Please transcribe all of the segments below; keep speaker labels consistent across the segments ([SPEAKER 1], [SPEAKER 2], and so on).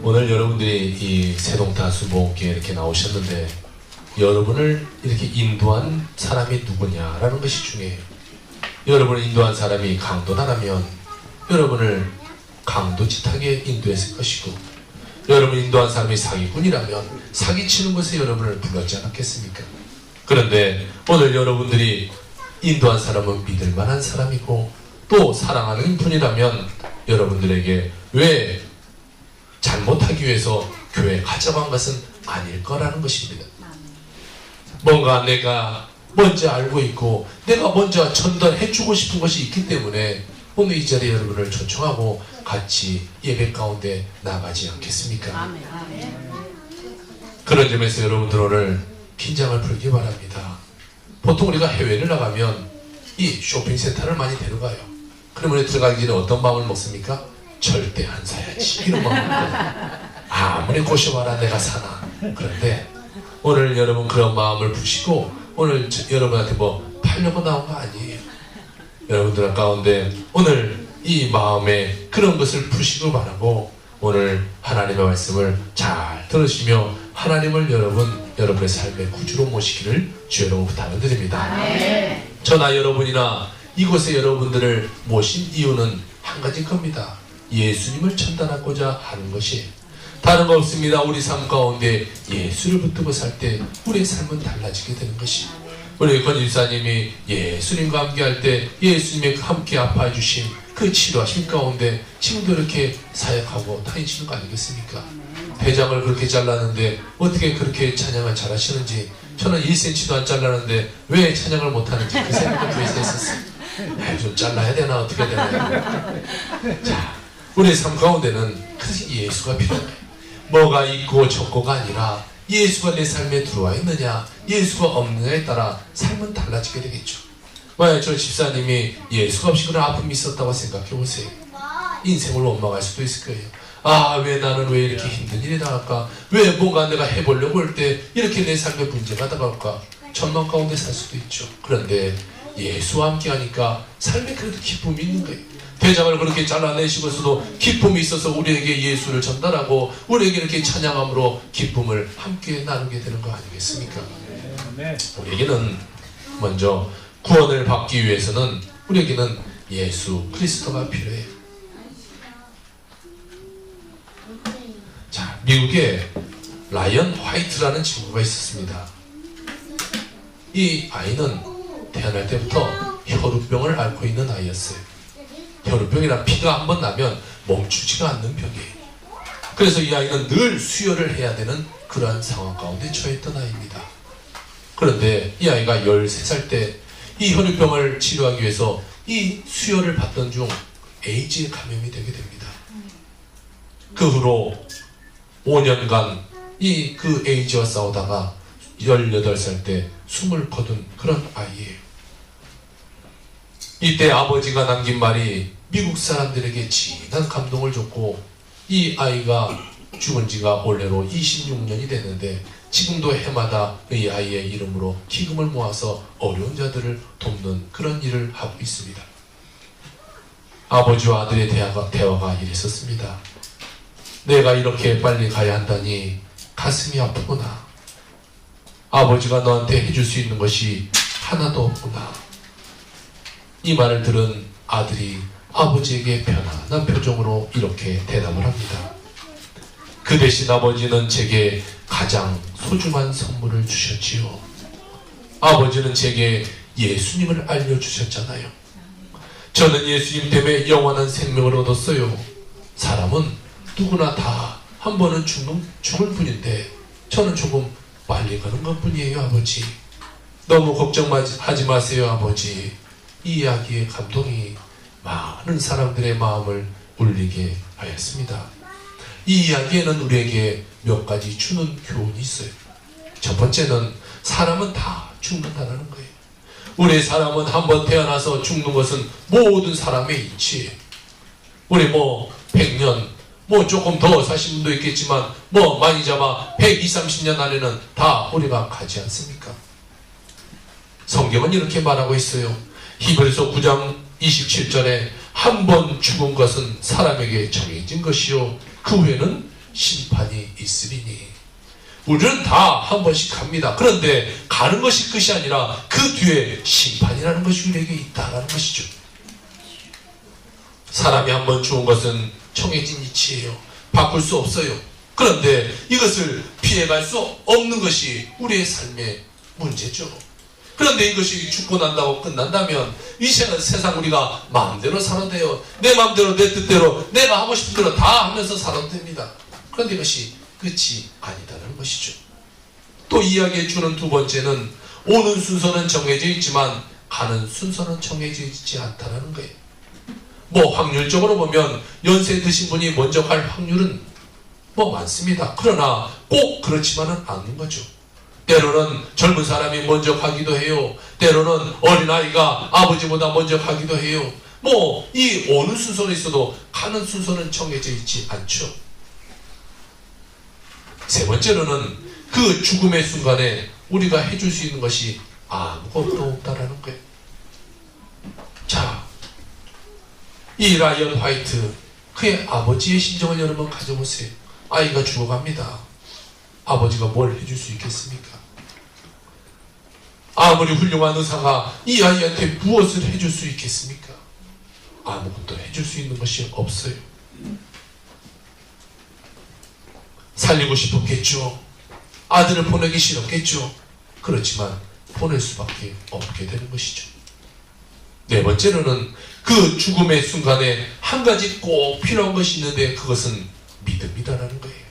[SPEAKER 1] 오늘 여러분들이 이 세동타 수목교에 이렇게 나오셨는데 여러분을 이렇게 인도한 사람이 누구냐라는 것이 중요해요. 여러분을 인도한 사람이 강도다라면 여러분을 강도짓하게 인도했을 것이고, 여러분을 인도한 사람이 사기꾼이라면 사기치는 것에 여러분을 불렀지 않았겠습니까? 그런데 오늘 여러분들이 인도한 사람은 믿을 만한 사람이고 또 사랑하는 분이라면 여러분들에게 왜 잘못하기 위해서 교회 가자고 한 것은 아닐 거라는 것입니다. 뭔가 내가 먼저 알고 있고 내가 먼저 전달해주고 싶은 것이 있기 때문에 오늘 이 자리에 여러분을 초청하고 같이 예배 가운데 나가지 않겠습니까? 그런 점에서 여러분들 오늘 긴장을 풀기 바랍니다. 보통 우리가 해외를 나가면 이 쇼핑센터를 많이 데려가요. 그러면 들어가기 전에 어떤 마음을 먹습니까? 절대 안 사야지, 이런 마음을 먹어요. 아무리 고셔봐라 내가 사나. 그런데 오늘 여러분 그런 마음을 푸시고 오늘 여러분한테 뭐 팔려고 나온 거 아니에요. 여러분들 가운데 오늘 이 마음에 그런 것을 푸시고 바라고 오늘 하나님의 말씀을 잘 들으시며 하나님을 여러분의 삶의 구주로 모시기를 주 여러분 부탁을 드립니다. 저나 여러분이나 이곳에 여러분들을 모신 이유는 한 가지일 겁니다. 예수님을 전달하고자 하는 것이 다른 거 없습니다. 우리 삶 가운데 예수를 붙들고 살 때 우리의 삶은 달라지게 되는 것이, 우리 권집사님이 예수님과 함께 할 때 예수님이 함께 아파해 주신 그 치료하신 가운데 지금도 이렇게 사역하고 다니시는 거 아니겠습니까? 대장을 그렇게 잘랐는데 어떻게 그렇게 찬양을 잘하시는지, 저는 1cm도 안 잘랐는데 왜 찬양을 못하는지 그 생각을 교회에서 했었어요. 좀 잘라야 되나 어떻게 되나. 자, 우리의 삶 가운데는 그래서 예수가 필요해요. 뭐가 있고 적고가 아니라 예수가 내 삶에 들어와 있느냐 예수가 없느냐에 따라 삶은 달라지게 되겠죠. 만약 저 집사님이 예수가 없이 그런 아픔이 있었다고 생각해 보세요. 인생을 원망할 수도 있을 거예요. 아, 왜 나는 왜 이렇게 힘든 일이 나갈까? 왜 뭔가 내가 해보려고 할 때 이렇게 내 삶에 문제가 다가올까? 절망 가운데 살 수도 있죠. 그런데 예수와 함께 하니까 삶에 그래도 기쁨이 있는 거예요. 대장을 그렇게 잘라내시고서도 기쁨이 있어서 우리에게 예수를 전달하고 우리에게 이렇게 찬양함으로 기쁨을 함께 나누게 되는 거 아니겠습니까? 우리에게는 먼저 구원을 받기 위해서는 우리에게는 예수 그리스도가 필요해요. 자, 미국에 라이언 화이트라는 친구가 있었습니다. 이 아이는 태어날 때부터 혈우병을 앓고 있는 아이였어요. 혈우병이란 피가 한번 나면 멈추지가 않는 병이에요. 그래서 이 아이는 늘 수혈을 해야 되는 그러한 상황 가운데 처했던 아이입니다. 그런데 이 아이가 13살 때 이 혈우병을 치료하기 위해서 이 수혈을 받던 중 에이즈에 감염이 되게 됩니다. 그 후로 5년간 그 에이즈와 싸우다가 18살 때 숨을 거둔 그런 아이예요. 이때 아버지가 남긴 말이 미국 사람들에게 진한 감동을 줬고, 이 아이가 죽은 지가 올해로 26년이 됐는데 지금도 해마다 이 아이의 이름으로 기금을 모아서 어려운 자들을 돕는 그런 일을 하고 있습니다. 아버지와 아들의 대화가 이랬었습니다. 내가 이렇게 빨리 가야 한다니 가슴이 아프구나. 아버지가 너한테 해줄 수 있는 것이 하나도 없구나. 이 말을 들은 아들이 아버지에게 편안한 표정으로 이렇게 대답을 합니다. 그 대신 아버지는 제게 가장 소중한 선물을 주셨지요. 아버지는 제게 예수님을 알려주셨잖아요. 저는 예수님 때문에 영원한 생명을 얻었어요. 사람은 누구나 다 한 번은 죽을 뿐인데 저는 조금 빨리 가는 것 뿐이에요, 아버지. 너무 걱정하지 마세요, 아버지. 이 이야기의 감동이 많은 사람들의 마음을 울리게 하였습니다. 이 이야기에는 우리에게 몇 가지 주는 교훈이 있어요. 첫 번째는 사람은 다 죽는다는 거예요. 우리 사람은 한번 태어나서 죽는 것은 모든 사람의 이치예요. 우리 100년 조금 더 사신 분도 있겠지만 많이 잡아 120, 30년 안에는 다 우리가 가지 않습니까? 성경은 이렇게 말하고 있어요. 히브리서 9장 27절에 한 번 죽은 것은 사람에게 정해진 것이요 그 후에는 심판이 있으리니. 우리는 다 한 번씩 갑니다. 그런데 가는 것이 끝이 아니라 그 뒤에 심판이라는 것이 우리에게 있다라는 것이죠. 사람이 한 번 죽은 것은 정해진 이치예요. 바꿀 수 없어요. 그런데 이것을 피해갈 수 없는 것이 우리의 삶의 문제죠. 그런데 이것이 죽고 난다고 끝난다면 이제는 세상 우리가 마음대로 살아도 돼요. 내 마음대로 내 뜻대로 내가 하고 싶은 대로 다 하면서 살아도 됩니다. 그런데 이것이 끝이 아니다라는 것이죠. 또 이야기해 주는 두 번째는 오는 순서는 정해져 있지만 가는 순서는 정해져 있지 않다는 거예요. 뭐 확률적으로 보면 연세 드신 분이 먼저 갈 확률은 뭐 많습니다. 그러나 꼭 그렇지만은 않는 거죠. 때로는 젊은 사람이 먼저 가기도 해요. 때로는 어린아이가 아버지보다 먼저 가기도 해요. 뭐 이 오는 순서는 있어도 가는 순서는 정해져 있지 않죠. 세 번째로는 그 죽음의 순간에 우리가 해줄 수 있는 것이 아무것도 없다라는 거예요. 자, 이 라이언 화이트, 그의 아버지의 심정을 여러분 가져보세요. 아이가 죽어갑니다. 아버지가 뭘 해줄 수 있겠습니까? 아무리 훌륭한 의사가 이 아이한테 무엇을 해줄 수 있겠습니까? 아무것도 해줄 수 있는 것이 없어요. 살리고 싶었겠죠. 아들을 보내기 싫었겠죠. 그렇지만 보낼 수밖에 없게 되는 것이죠. 네 번째로는 그 죽음의 순간에 한 가지 꼭 필요한 것이 있는데 그것은 믿음이다라는 거예요.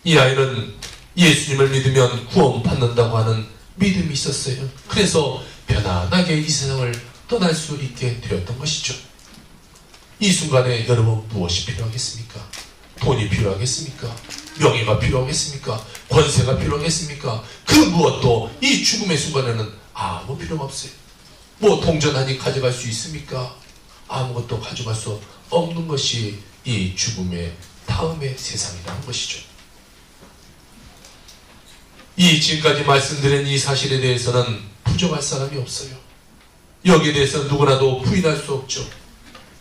[SPEAKER 1] 이 아이는 예수님을 믿으면 구원받는다고 하는 믿음이 있었어요. 그래서 편안하게 이 세상을 떠날 수 있게 되었던 것이죠. 이 순간에 여러분 무엇이 필요하겠습니까? 돈이 필요하겠습니까? 명예가 필요하겠습니까? 권세가 필요하겠습니까? 그 무엇도 이 죽음의 순간에는 아무 필요가 없어요. 뭐 동전하니 가져갈 수 있습니까? 아무것도 가져갈 수 없는 것이 이 죽음의 다음의 세상이라는 것이죠. 이 지금까지 말씀드린 이 사실에 대해서는 부정할 사람이 없어요. 여기에 대해서 누구나도 부인할 수 없죠.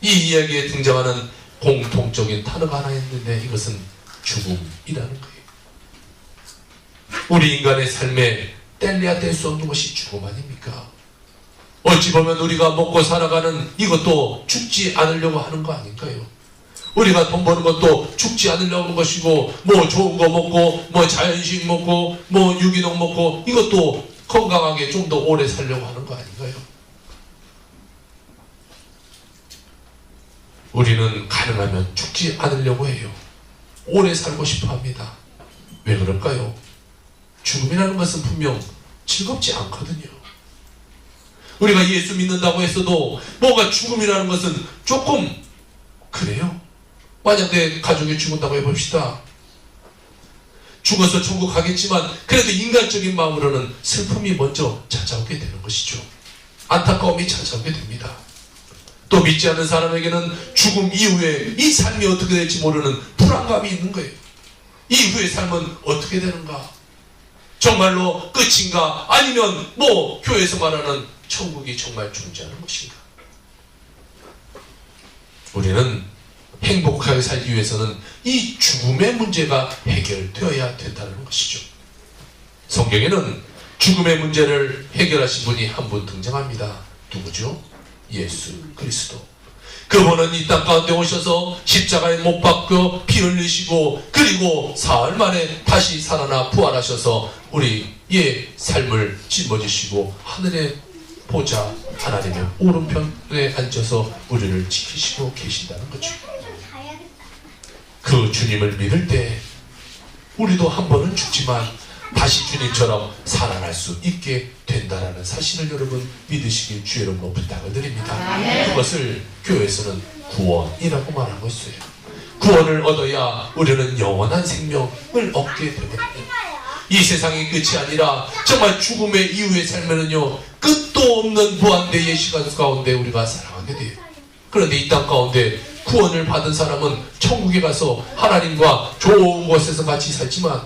[SPEAKER 1] 이 이야기에 등장하는 공통적인 단어가 하나 있는데 이것은 죽음이라는 거예요. 우리 인간의 삶에 뗄래야 뗄 수 없는 것이 죽음 아닙니까? 어찌 보면 우리가 먹고 살아가는 이것도 죽지 않으려고 하는 거 아닌가요? 우리가 돈 버는 것도 죽지 않으려고 하는 것이고, 뭐 좋은 거 먹고, 뭐 자연식 먹고, 뭐 유기농 먹고, 이것도 건강하게 좀 더 오래 살려고 하는 거 아닌가요? 우리는 가능하면 죽지 않으려고 해요. 오래 살고 싶어 합니다. 왜 그럴까요? 죽음이라는 것은 분명 즐겁지 않거든요. 우리가 예수 믿는다고 했어도 뭐가 죽음이라는 것은 조금 그래요. 만약 내 가족이 죽는다고 해봅시다. 죽어서 천국 가겠지만 그래도 인간적인 마음으로는 슬픔이 먼저 찾아오게 되는 것이죠. 안타까움이 찾아오게 됩니다. 또 믿지 않는 사람에게는 죽음 이후에 이 삶이 어떻게 될지 모르는 불안감이 있는 거예요. 이후의 삶은 어떻게 되는가? 정말로 끝인가? 아니면 뭐 교회에서 말하는 천국이 정말 존재하는 것인가? 우리는 행복하게 살기 위해서는 이 죽음의 문제가 해결되어야 된다는 것이죠. 성경에는 죽음의 문제를 해결하신 분이 한 분 등장합니다. 누구죠? 예수 그리스도. 그분은 이 땅 가운데 오셔서 십자가에 못 박혀 피 흘리시고 그리고 사흘 만에 다시 살아나 부활하셔서 우리의 삶을 짊어지시고 하늘에 보좌 하나님의 오른편에 앉아서 우리를 지키시고 계신다는 거죠. 그 주님을 믿을 때 우리도 한 번은 죽지만 다시 주님처럼 살아날 수 있게 된다라는 사실을 여러분 믿으시길 주의 이름으로 부탁을 드립니다. 그것을 교회에서는 구원이라고 말하고 있어요. 구원을 얻어야 우리는 영원한 생명을 얻게 되거든요. 이 세상의 끝이 아니라 정말 죽음의 이후의 삶에는요, 끝도 없는 무한대의 시간 가운데 우리가 살아가게 돼요. 그런데 이 땅 가운데 구원을 받은 사람은 천국에 가서 하나님과 좋은 곳에서 같이 살지만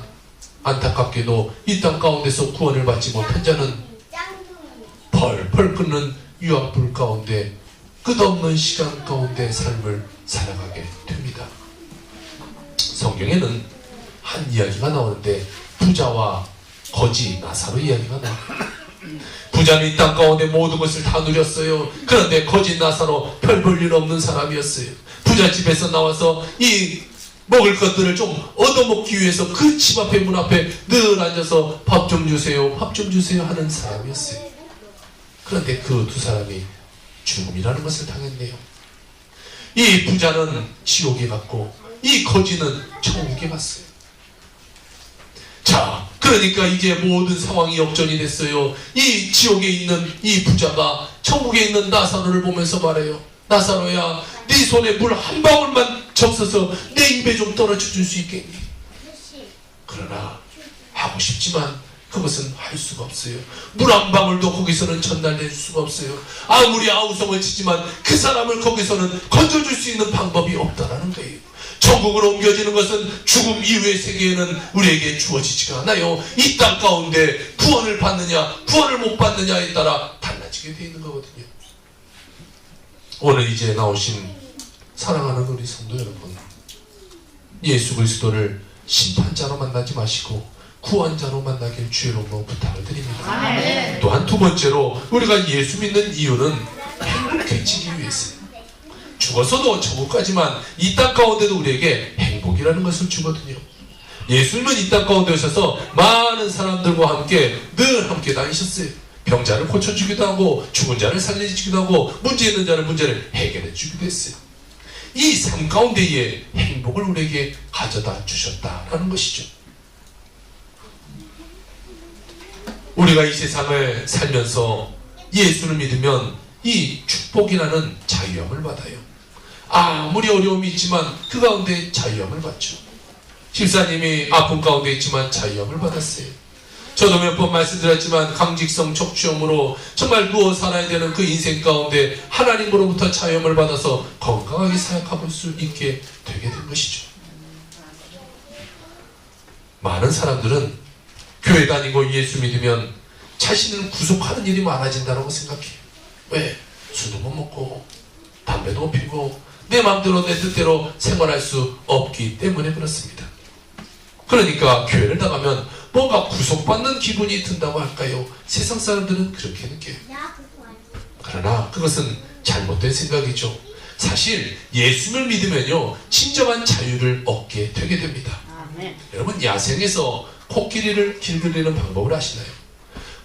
[SPEAKER 1] 안타깝게도 이 땅 가운데서 구원을 받지 못한 자는 펄펄 끓는 유황불 가운데 끝없는 시간 가운데 삶을 살아가게 됩니다. 성경에는 한 이야기가 나오는데 부자와 거지 나사로 이야기가 나와요. 부자는 이 땅 가운데 모든 것을 다 누렸어요. 그런데 거지 나사로 별 볼 일 없는 사람이었어요. 부자 집에서 나와서 이 먹을 것들을 좀 얻어먹기 위해서 그 집 앞에 문 앞에 늘 앉아서 밥 좀 주세요, 밥 좀 주세요 하는 사람이었어요. 그런데 그 두 사람이 죽음이라는 것을 당했네요. 이 부자는 지옥에 갔고 이 거지는 천국에 갔어요. 자, 그러니까 이제 모든 상황이 역전이 됐어요. 이 지옥에 있는 이 부자가 천국에 있는 나사로를 보면서 말해요. 나사로야, 네 손에 물 한 방울만 적셔서 내 입에 좀 떨어져 줄 수 있겠니? 그러나 하고 싶지만 그것은 할 수가 없어요. 물 한 방울도 거기서는 전달될 수가 없어요. 아무리 아우성을 치지만 그 사람을 거기서는 건져줄 수 있는 방법이 없다라는 거예요. 천국으로 옮겨지는 것은 죽음 이후의 세계에는 우리에게 주어지지가 않아요. 이 땅 가운데 구원을 받느냐 구원을 못 받느냐에 따라 달라지게 되어 있는 거거든요. 오늘 이제 나오신 사랑하는 우리 성도 여러분, 예수 그리스도를 심판자로 만나지 마시고 구원자로 만나길 주의 이름으로 부탁을 드립니다. 아멘. 또한 두 번째로 우리가 예수 믿는 이유는 행복해지기 위해서요. 죽어서도 천국까지만 이 땅 가운데도 우리에게 행복이라는 것을 주거든요. 예수님은 이 땅 가운데 오셔서 많은 사람들과 함께 늘 함께 다니셨어요. 병자를 고쳐주기도 하고 죽은 자를 살려주기도 하고 문제 있는 자는 문제를 해결해 주기도 했어요. 이 삶 가운데에 행복을 우리에게 가져다 주셨다라는 것이죠. 우리가 이 세상을 살면서 예수를 믿으면 이 축복이라는 자유함을 받아요. 아무리 어려움이 있지만 그 가운데 자유함을 받죠. 집사님이 아픔 가운데 있지만 자유함을 받았어요. 저도 몇 번 말씀드렸지만 강직성 척추염으로 정말 누워 살아야 되는 그 인생 가운데 하나님으로부터 자유함을 받아서 건강하게 사역할 수 있게 되게 된 것이죠. 많은 사람들은 교회 다니고 예수 믿으면 자신을 구속하는 일이 많아진다고 생각해요. 왜? 술도 못 먹고 담배도 못 피고 내 마음대로 내 뜻대로 생활할 수 없기 때문에 그렇습니다. 그러니까 교회를 나가면 뭔가 구속받는 기분이 든다고 할까요? 세상 사람들은 그렇게 느껴요. 그러나 그것은 잘못된 생각이죠. 사실 예수를 믿으면요 진정한 자유를 얻게 되게 됩니다. 여러분 야생에서 코끼리를 길들이는 방법을 아시나요?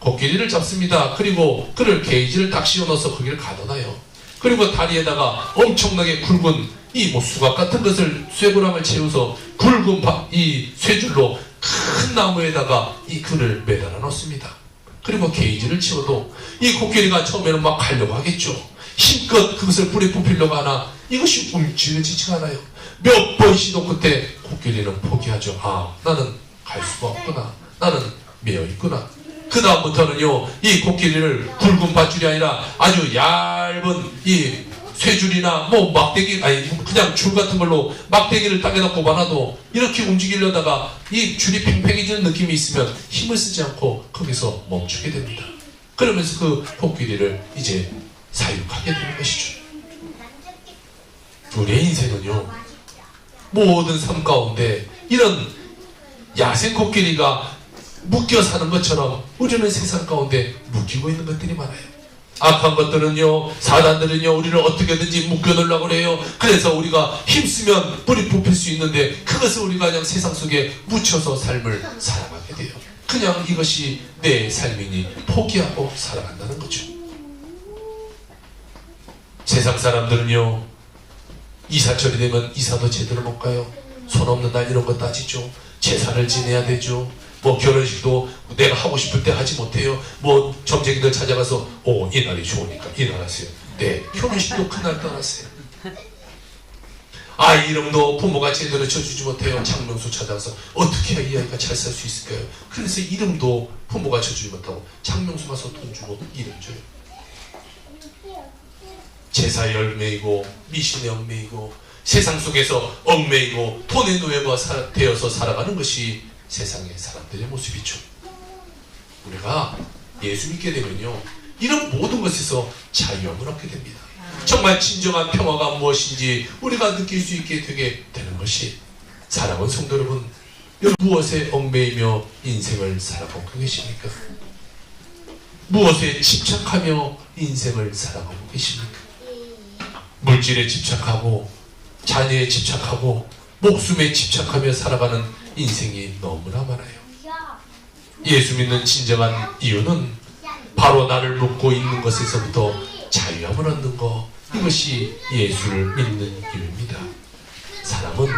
[SPEAKER 1] 코끼리를 잡습니다. 그리고 그를 게이지를 딱 씌워넣어서 거기를 가둬놔요. 그리고 다리에다가 엄청나게 굵은 이 수갑 같은 것을 쇠고랑을 채워서 굵은 이 쇠줄로 큰 나무에다가 이 그를 매달아 놓습니다. 그리고 게이지를 치워도 이 코끼리가 처음에는 막 가려고 하겠죠. 힘껏 그것을 불에 부피려고 하나 이것이 움직여지지가 않아요. 몇 번 시도 끝에 코끼리는 포기하죠. 아, 나는 갈 수가 없구나. 나는 매여 있구나. 그 다음부터는요 이 코끼리를 굵은 밧줄이 아니라 아주 얇은 이 쇠줄이나 뭐 막대기 아니 그냥 줄 같은 걸로 막대기를 땅에다 꼽아놔도 이렇게 움직이려다가 이 줄이 팽팽해지는 느낌이 있으면 힘을 쓰지 않고 거기서 멈추게 됩니다. 그러면서 그 코끼리를 이제 사육하게 되는 것이죠. 우리의 인생은요 모든 삶 가운데 이런 야생 코끼리가 묶여 사는 것처럼 우리는 세상 가운데 묶이고 있는 것들이 많아요. 악한 것들은요 사단들은요 우리를 어떻게든지 묶여놓으려고 그래요. 그래서 우리가 힘쓰면 불이 뽑힐 수 있는데 그것을 우리가 그냥 세상 속에 묻혀서 삶을 살아가게 돼요. 그냥 이것이 내 삶이니 포기하고 살아간다는 거죠. 세상 사람들은요 이사철이 되면 이사도 제대로 못 가요. 손 없는 날 이런 거 따지죠. 제사를 지내야 되죠. 뭐 결혼식도 내가 하고 싶을 때 하지 못해요. 뭐 점쟁이들 찾아가서 이날이 좋으니까 이날 하세요. 네, 결혼식도 그날 떠났어요. 아이 이름도 부모가 제대로 지어주지 못해요. 장명수 찾아가서 어떻게 해야 이 아이가 잘 살 수 있을까요? 그래서 이름도 부모가 지어주지 못하고 장명수 가서 돈 주고 이름 줘요. 제사에 얽매이고 미신에 얽매이고 세상 속에서 얽매이고 돈의 노예가 되어서 살아가는 것이 세상의 사람들의 모습이죠. 우리가 예수 믿게 되면요 이런 모든 것에서 자유함을 얻게 됩니다. 정말 진정한 평화가 무엇인지 우리가 느낄 수 있게 되게 되는 것이 사랑하는 성도 여러분, 무엇에 얽매이며 인생을 살아가고 계십니까? 무엇에 집착하며 인생을 살아가고 계십니까? 물질에 집착하고 자녀에 집착하고 목숨에 집착하며 살아가는 인생이 너무나 많아요. 예수 믿는 진정한 이유는 바로 나를 묻고 있는 것에서부터 자유함을 얻는 것, 이것이 예수를 믿는 이유입니다. 사람은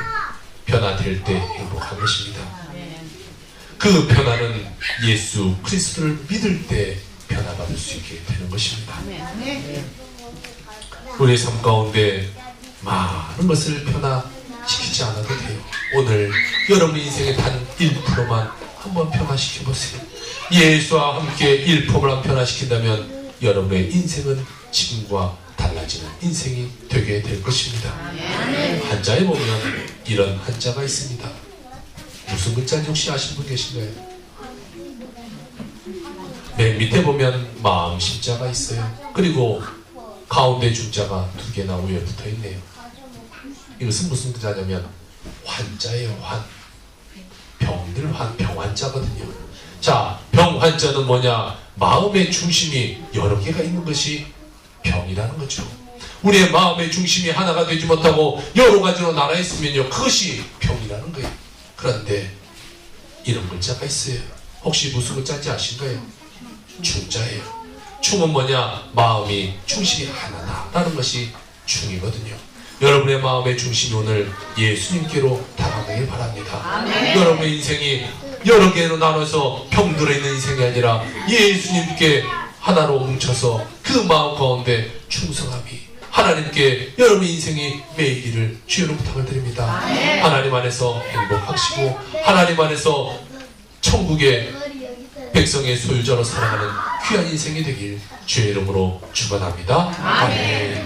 [SPEAKER 1] 변화될 때 행복한 것입니다. 그 변화는 예수 그리스도를 믿을 때 변화받을 수 있게 되는 것입니다. 우리의 삶 가운데 많은 것을 변화시키지 않아도 돼요. 오늘 여러분 인생의 단 1%만 한번 변화시켜보세요. 예수와 함께 1%만 변화시킨다면 여러분의 인생은 지금과 달라지는 인생이 되게 될 것입니다. 한자에 보면 이런 한자가 있습니다. 무슨 글자인지 혹시 아시는 분 계신가요? 맨 밑에 보면 마음 심자가 있어요. 그리고 가운데 중자가 2개나 위에 붙어 있네요. 이것은 무슨 글자냐면 환자예요. 환. 병들 환, 병환자거든요. 자, 병환자는 뭐냐? 마음의 중심이 여러 개가 있는 것이 병이라는 거죠. 우리의 마음의 중심이 하나가 되지 못하고 여러 가지로 나눠 있으면요, 그것이 병이라는 거예요. 그런데 이런 글자가 있어요. 혹시 무슨 글자인지 아신가요? 중자예요. 충은 뭐냐? 마음이 중심이 하나다라는 것이 충이거든요. 여러분의 마음의 중심이 오늘 예수님께로 다가가길 바랍니다. 아멘. 여러분의 인생이 여러 개로 나눠서 병들어 있는 인생이 아니라 예수님께 하나로 뭉쳐서 그 마음 가운데 충성함이 하나님께 여러분의 인생이 매이기를 주여로 부탁을 드립니다. 아멘. 하나님 안에서 행복하시고 하나님 안에서 천국의 백성의 소유자로 살아가는 귀한 인생이 되길 주의 이름으로 축원합니다. 아멘.